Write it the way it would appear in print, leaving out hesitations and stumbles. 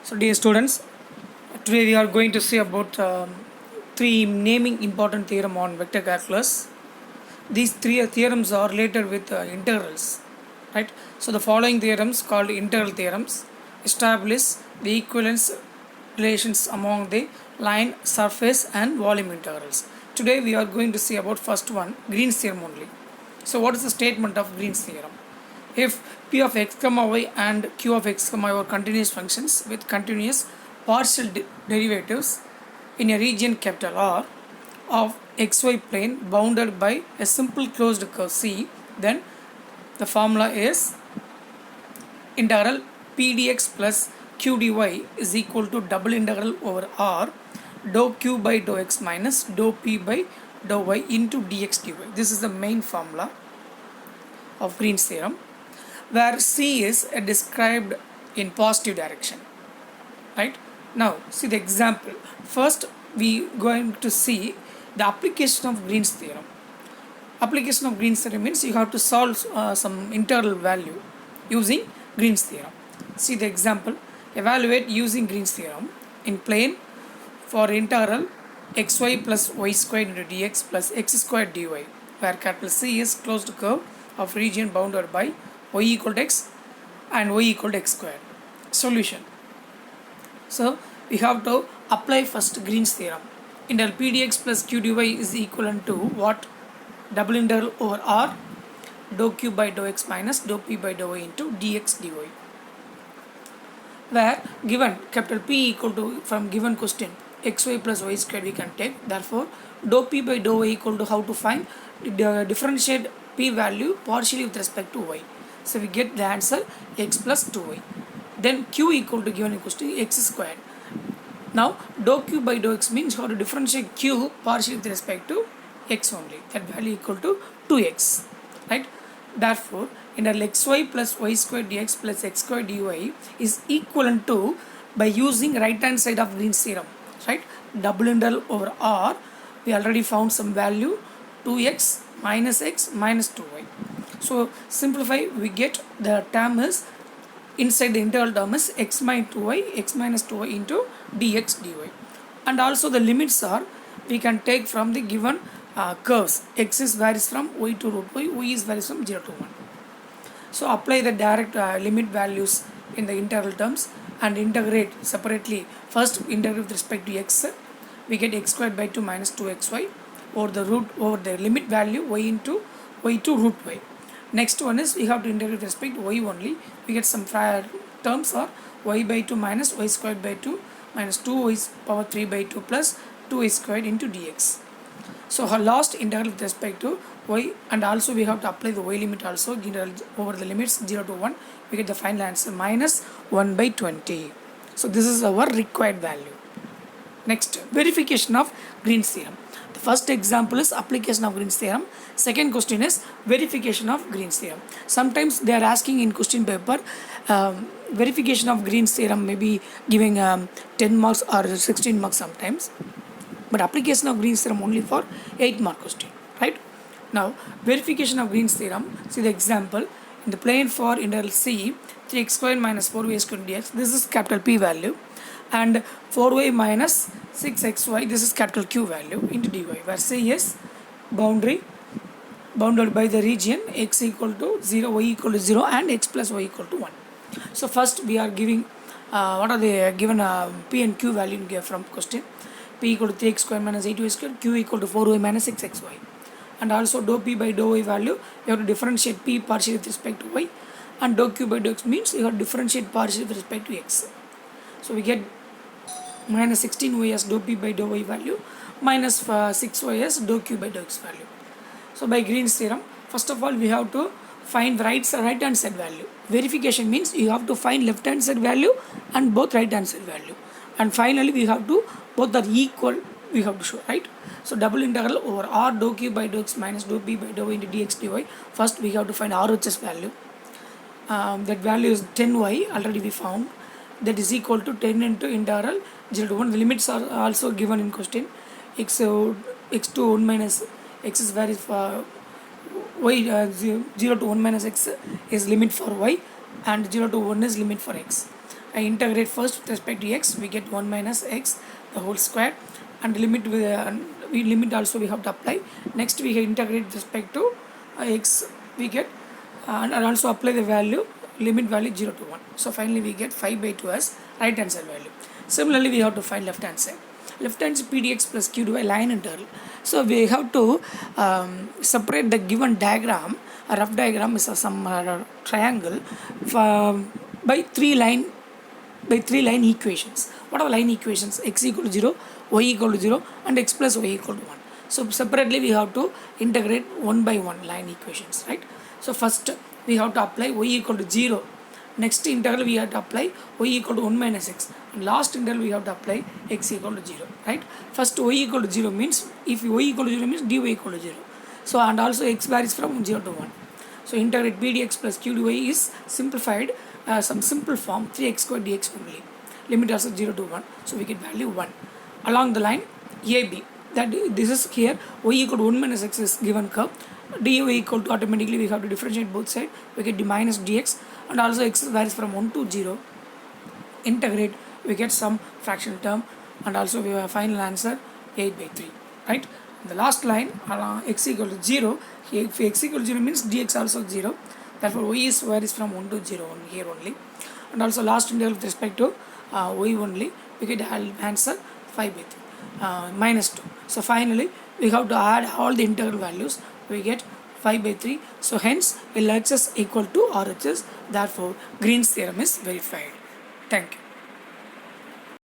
So, dear students, today we are going to see about three naming important theorem on vector calculus. These three theorems are related with integrals, right? So, the following theorems called integral theorems establish the equivalence relations among the line, surface, and volume integrals. Today we are going to see about first one, Green's theorem only. So, what is the statement of Green's theorem? If p of x comma y and q of x comma y are continuous functions with continuous partial derivatives in a region capital R of xy plane bounded by a simple closed curve C, then the formula is integral p dx plus q dy is equal to double integral over R dou q by dou x minus dou p by dou y into dx dy. This is the main formula of Green's theorem, where C is described in positive direction, right? Now see the example. First we going to see the application of Green's theorem. Application of Green's theorem means you have to solve some integral value using Green's theorem. See the example. Evaluate using Green's theorem in plane for integral xy plus y squared into dx plus x squared dy, where capital C is closed curve of region bounded by y equal to x and y equal to x squared. Solution. So we have to apply first Green's theorem. Integral p dx plus q dy is equivalent to what? Double integral over R dou q by dou x minus dou p by dou y into dx dy, where given capital P equal to, from given question, xy plus y squared we can take. Therefore dou p by dou y equal to, how to find? Differentiate p value partially with respect to y. So we get the answer x plus 2y. Then q equal to, given in question, x squared. Now dou q by dou x means how to differentiate q partially with respect to x only. That value equal to 2x, right? Therefore integral xy plus y squared dx plus x squared dy is equivalent to, by using right hand side of Green's theorem, right? Double integral over R, we already found some value 2x minus x minus 2y. So simplify, we get the term is, inside the integral term is x minus 2y, x minus 2y into dx dy. And also the limits are, we can take from the given curves. X is varies from y to root y, y is varies from 0 to 1. So apply the direct limit values in the integral terms and integrate separately. First integrate with respect to x, we get x squared by 2 minus 2xy over the root, over the limit value y into y to root y. Next one is, we have to integrate with respect to y only. We get some terms are y by 2 minus y squared by 2 minus 2y power 3 by 2 plus 2y squared into dx. So her last integral with respect to y, and also we have to apply the y limit also over the limits 0 to 1. We get the final answer minus 1 by 20. So this is our required value. Next, verification of Green's theorem. The first example is application of Green's theorem. Second question is verification of Green's theorem. Sometimes they are asking in question paper, verification of Green's theorem may be giving 10 marks or 16 marks sometimes, but application of Green's theorem only for 8 mark question, right? Now verification of Green's theorem, see the example. In the plane for integral C 3x squared minus 4y squared dx, this is capital P value, and 4y minus 6xy, this is capital Q value into dy, where C is boundary bounded by the region x equal to 0, y equal to 0 and x plus y equal to 1. So first we are giving what are the given P and Q value from question. P equal to 3x squared minus 8y squared, Q equal to 4y minus 6xy. And also dou P by dou y value, you have to differentiate P partially with respect to y, and dou Q by dou x means you have to differentiate partially with respect to x. So we get minus 16y as dou P by dou y value minus 6y as dou Q by dou x value. So by Green's theorem, first of all we have to find right hand side value. Verification means you have to find left hand side value and both right hand side value. And finally we have to, both are equal, we have to show, right? So double integral over R dou Q by dou x minus dou P by dou y into dx dy. First we have to find RHS value. That value is 10y, already we found. That is equal to 10 into integral 0 to 1. The limits are also given in question. X to 1 minus x is varies for y, 0 to 1 minus x is limit for y, and 0 to 1 is limit for x. I integrate first with respect to x, we get 1 minus x the whole square, and limit we limit also we have to apply. Next we integrate with respect to x, we get and also apply the value, limit value 0 to 1. So finally we get 5 by 2 as right hand side value. Similarly we have to find left hand side. Left hand side pdx plus q by line integral. So we have to separate the given diagram. A rough diagram is some triangle by three line equations. What are line equations? X equal to 0, y equal to 0, and x plus y equal to 1. So separately we have to integrate one by one line equations, right? So first we have to apply y equal to 0. Next integral we have to apply y equal to 1 minus x. And last integral we have to apply x equal to 0, right? First y equal to 0 means, if y equal to 0 means dy equal to 0. So and also x varies from 0 to 1. So integrate p dx plus q dy is simplified some simple form 3x squared dx only. Limit also 0 to 1. So we get value 1. Along the line AB, that this is here y equal to 1 minus x is given curve. dy equal to, automatically we have to differentiate both sides. We get d minus dx, and also x varies from 1 to 0. Integrate, we get some fractional term, and also we have a final answer 8 by 3, right? The last line x equal to 0, if x equal to 0 means dx also 0, therefore y is varies from 1 to 0 here only. And also last integral with respect to y only, we get answer 5 by 3 minus 2. So finally we have to add all the integral values, we get 5 by 3. So hence LHS equal to RHS, therefore Green's theorem is verified. Thank you.